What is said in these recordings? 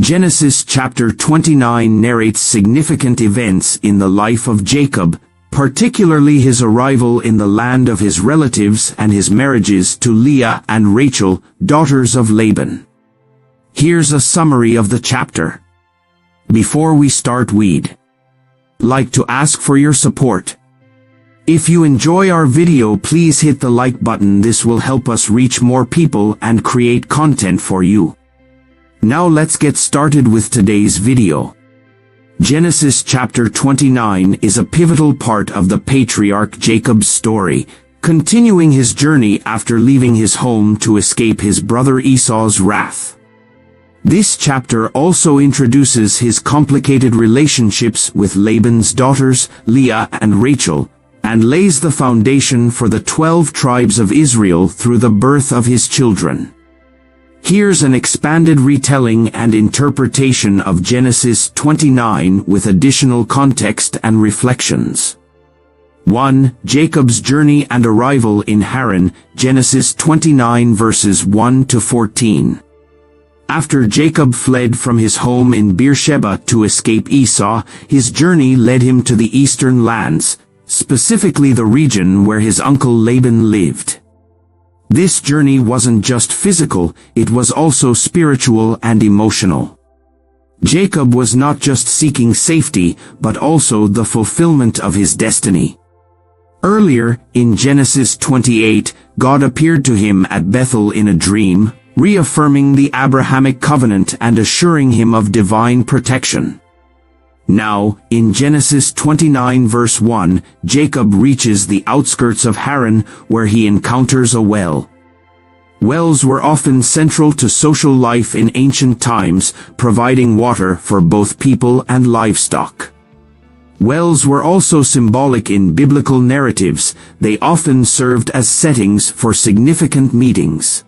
Genesis chapter 29 narrates significant events in the life of Jacob, particularly his arrival in the land of his relatives and his marriages to Leah and Rachel, daughters of Laban. Here's a summary of the chapter. Before we start, we'd like to ask for your support. If you enjoy our video, please hit the like button. This will help us reach more people and create content for you. Now let's get started with today's video. Genesis chapter 29 is a pivotal part of the patriarch Jacob's story, continuing his journey after leaving his home to escape his brother Esau's wrath. This chapter also introduces his complicated relationships with Laban's daughters, Leah and Rachel, and lays the foundation for the 12 tribes of Israel through the birth of his children. Here's an expanded retelling and interpretation of Genesis 29 with additional context and reflections. 1. Jacob's journey and arrival in Haran, Genesis 29 verses 1 to 14. After Jacob fled from his home in Beersheba to escape Esau, his journey led him to the eastern lands, specifically the region where his uncle Laban lived. This journey wasn't just physical, it was also spiritual and emotional. Jacob was not just seeking safety, but also the fulfillment of his destiny. Earlier, in Genesis 28, God appeared to him at Bethel in a dream, reaffirming the Abrahamic covenant and assuring him of divine protection. Now, in Genesis 29 verse 1, Jacob reaches the outskirts of Haran, where he encounters a well. Wells were often central to social life in ancient times, providing water for both people and livestock. Wells were also symbolic in biblical narratives. They often served as settings for significant meetings.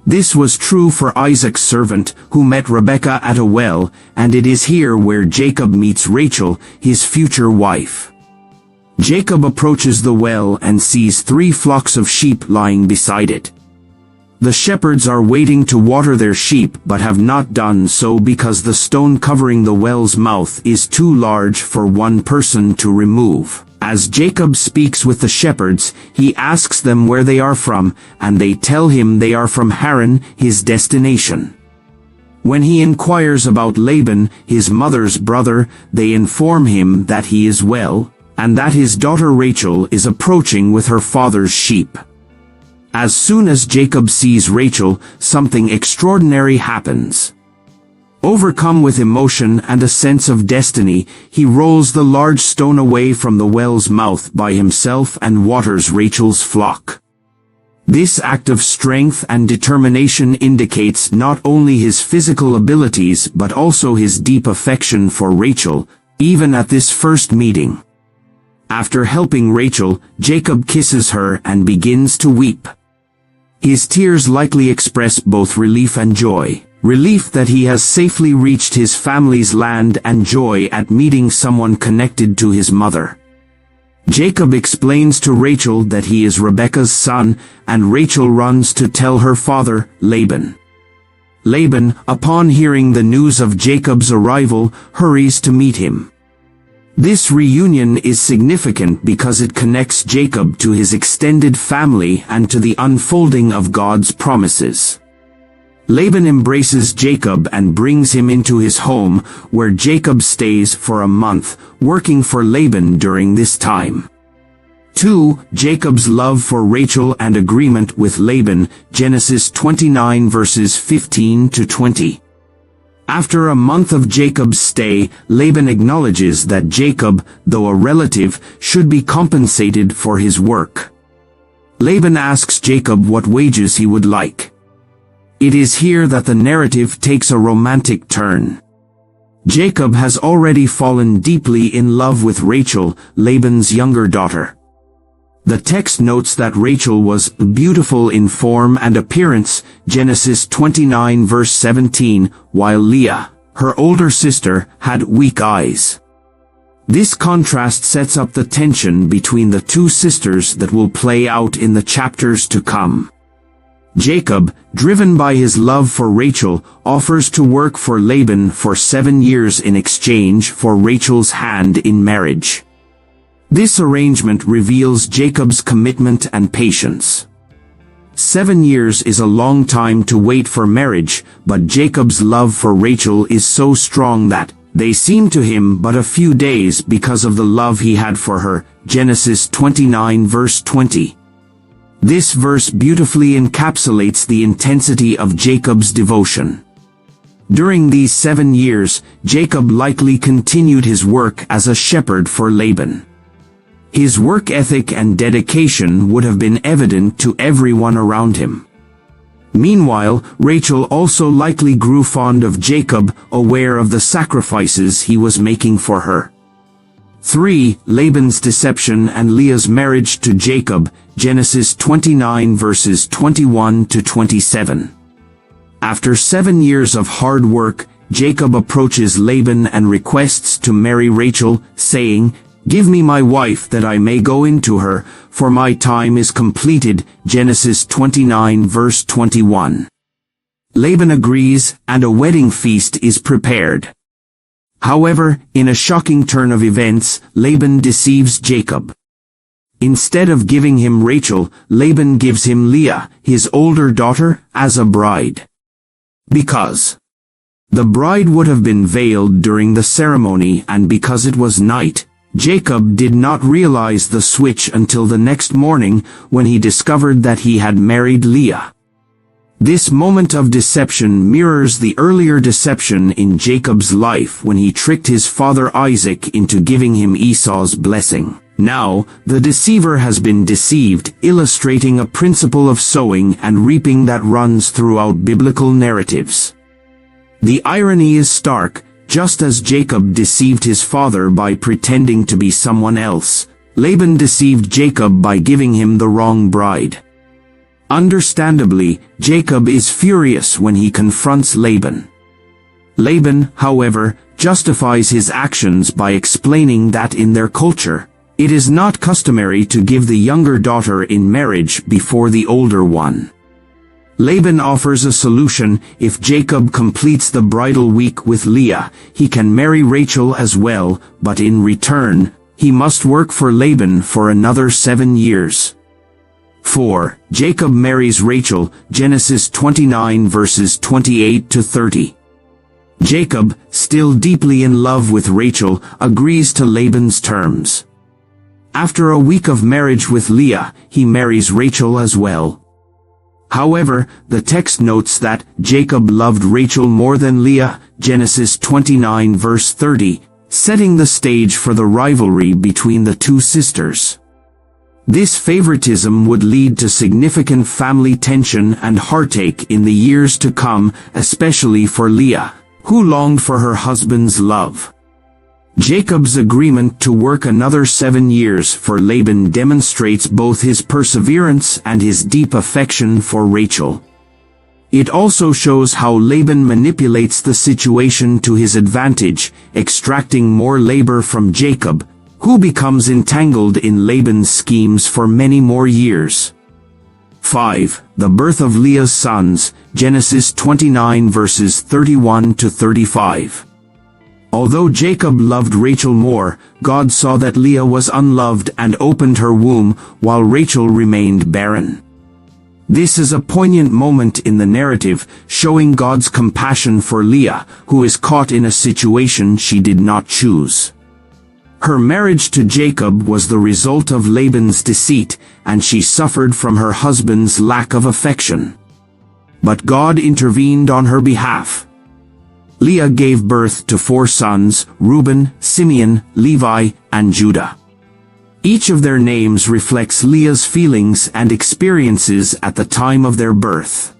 This was true for Isaac's servant, who met Rebekah at a well, and it is here where Jacob meets Rachel, his future wife. Jacob approaches the well and sees 3 flocks of sheep lying beside it. The shepherds are waiting to water their sheep but have not done so because the stone covering the well's mouth is too large for one person to remove. As Jacob speaks with the shepherds, he asks them where they are from, and they tell him they are from Haran, his destination. When he inquires about Laban, his mother's brother, they inform him that he is well, and that his daughter Rachel is approaching with her father's sheep. As soon as Jacob sees Rachel, something extraordinary happens. Overcome with emotion and a sense of destiny, he rolls the large stone away from the well's mouth by himself and waters Rachel's flock. This act of strength and determination indicates not only his physical abilities but also his deep affection for Rachel, even at this first meeting. After helping Rachel, Jacob kisses her and begins to weep. His tears likely express both relief and joy. Relief that he has safely reached his family's land and joy at meeting someone connected to his mother. Jacob explains to Rachel that he is Rebekah's son, and Rachel runs to tell her father, Laban. Laban, upon hearing the news of Jacob's arrival, hurries to meet him. This reunion is significant because it connects Jacob to his extended family and to the unfolding of God's promises. Laban embraces Jacob and brings him into his home, where Jacob stays for a month, working for Laban during this time. 2. Jacob's love for Rachel and agreement with Laban, Genesis 29 verses 15 to 20. After a month of Jacob's stay, Laban acknowledges that Jacob, though a relative, should be compensated for his work. Laban asks Jacob what wages he would like. It is here that the narrative takes a romantic turn. Jacob has already fallen deeply in love with Rachel, Laban's younger daughter. The text notes that Rachel was beautiful in form and appearance, Genesis 29 verse 17, while Leah, her older sister, had weak eyes. This contrast sets up the tension between the two sisters that will play out in the chapters to come. Jacob, driven by his love for Rachel, offers to work for Laban for 7 years in exchange for Rachel's hand in marriage. This arrangement reveals Jacob's commitment and patience. 7 years is a long time to wait for marriage, but Jacob's love for Rachel is so strong that they seem to him but a few days because of the love he had for her. Genesis 29 verse 20. This verse beautifully encapsulates the intensity of Jacob's devotion. During these 7 years, Jacob likely continued his work as a shepherd for Laban. His work ethic and dedication would have been evident to everyone around him. Meanwhile, Rachel also likely grew fond of Jacob, aware of the sacrifices he was making for her. 3. Laban's deception and Leah's marriage to Jacob, Genesis 29 verses 21 to 27. After 7 years of hard work, Jacob approaches Laban and requests to marry Rachel, saying, "Give me my wife that I may go into her, for my time is completed." Genesis 29 verse 21. Laban agrees, and a wedding feast is prepared. However, in a shocking turn of events, Laban deceives Jacob. Instead of giving him Rachel, Laban gives him Leah, his older daughter, as a bride. Because the bride would have been veiled during the ceremony, and because it was night, Jacob did not realize the switch until the next morning when he discovered that he had married Leah. This moment of deception mirrors the earlier deception in Jacob's life when he tricked his father Isaac into giving him Esau's blessing. Now, the deceiver has been deceived, illustrating a principle of sowing and reaping that runs throughout biblical narratives. The irony is stark. Just as Jacob deceived his father by pretending to be someone else, Laban deceived Jacob by giving him the wrong bride. Understandably, Jacob is furious when he confronts Laban. Laban, however, justifies his actions by explaining that in their culture, it is not customary to give the younger daughter in marriage before the older one. Laban offers a solution. If Jacob completes the bridal week with Leah, he can marry Rachel as well, but in return, he must work for Laban for another 7 years. 4. Jacob marries Rachel, Genesis 29 verses 28 to 30. Jacob, still deeply in love with Rachel, agrees to Laban's terms. After a week of marriage with Leah, he marries Rachel as well. However, the text notes that Jacob loved Rachel more than Leah, Genesis 29 verse 30, setting the stage for the rivalry between the two sisters. This favoritism would lead to significant family tension and heartache in the years to come, especially for Leah, who longed for her husband's love. Jacob's agreement to work another 7 years for Laban demonstrates both his perseverance and his deep affection for Rachel. It also shows how Laban manipulates the situation to his advantage, extracting more labor from Jacob, who becomes entangled in Laban's schemes for many more years. 5. The birth of Leah's sons, Genesis 29 verses 31 to 35. Although Jacob loved Rachel more, God saw that Leah was unloved and opened her womb, while Rachel remained barren. This is a poignant moment in the narrative, showing God's compassion for Leah, who is caught in a situation she did not choose. Her marriage to Jacob was the result of Laban's deceit, and she suffered from her husband's lack of affection. But God intervened on her behalf. Leah gave birth to 4 sons, Reuben, Simeon, Levi, and Judah. Each of their names reflects Leah's feelings and experiences at the time of their birth.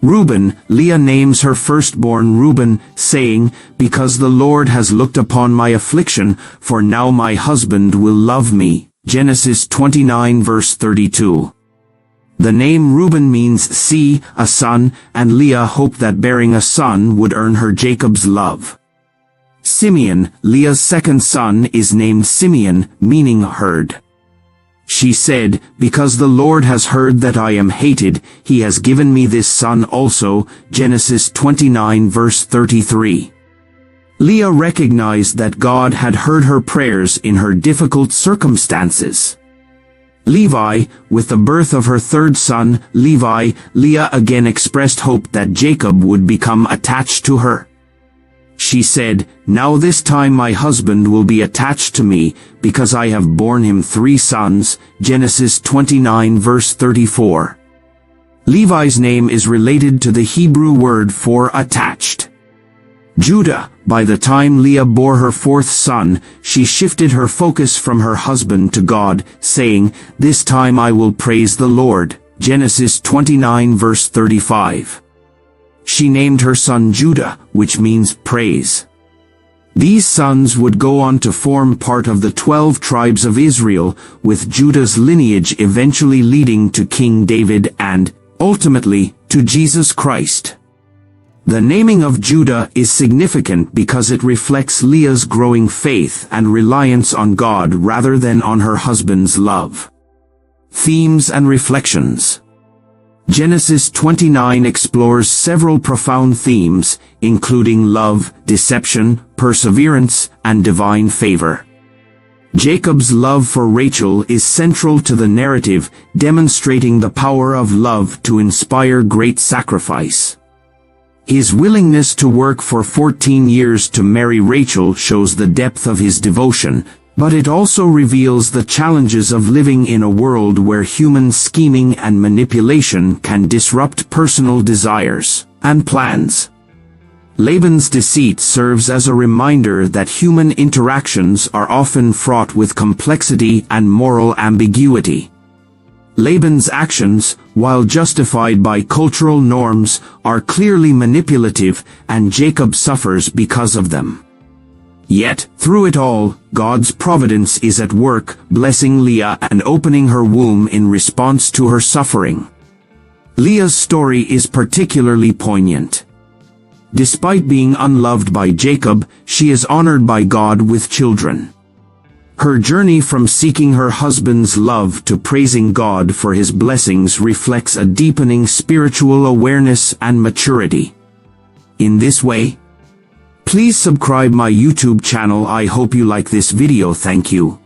Reuben, Leah names her firstborn Reuben, saying, "Because the Lord has looked upon my affliction, for now my husband will love me." Genesis 29 verse 32. The name Reuben means "see," a son, and Leah hoped that bearing a son would earn her Jacob's love. Simeon, Leah's second son, is named Simeon, meaning herd. She said, "Because the Lord has heard that I am hated, he has given me this son also." Genesis 29 verse 33. Leah recognized that God had heard her prayers in her difficult circumstances. Levi, with the birth of her third son, Levi, Leah again expressed hope that Jacob would become attached to her. She said, "Now this time my husband will be attached to me, because I have borne him 3 sons." Genesis 29 verse 34. Levi's name is related to the Hebrew word for attached. Judah. By the time Leah bore her 4th son, she shifted her focus from her husband to God, saying, "This time I will praise the Lord." Genesis 29 verse 35. She named her son Judah, which means praise. These sons would go on to form part of the 12 tribes of Israel, with Judah's lineage eventually leading to King David and, ultimately, to Jesus Christ. The naming of Judah is significant because it reflects Leah's growing faith and reliance on God rather than on her husband's love. Themes and reflections. Genesis 29 explores several profound themes, including love, deception, perseverance, and divine favor. Jacob's love for Rachel is central to the narrative, demonstrating the power of love to inspire great sacrifice. His willingness to work for 14 years to marry Rachel shows the depth of his devotion, but it also reveals the challenges of living in a world where human scheming and manipulation can disrupt personal desires and plans. Laban's deceit serves as a reminder that human interactions are often fraught with complexity and moral ambiguity. Laban's actions, while justified by cultural norms, are clearly manipulative, and Jacob suffers because of them. Yet, through it all, God's providence is at work, blessing Leah and opening her womb in response to her suffering. Leah's story is particularly poignant. Despite being unloved by Jacob, she is honored by God with children. Her journey from seeking her husband's love to praising God for his blessings reflects a deepening spiritual awareness and maturity. In this way, please subscribe my YouTube channel. I hope you like this video. Thank you.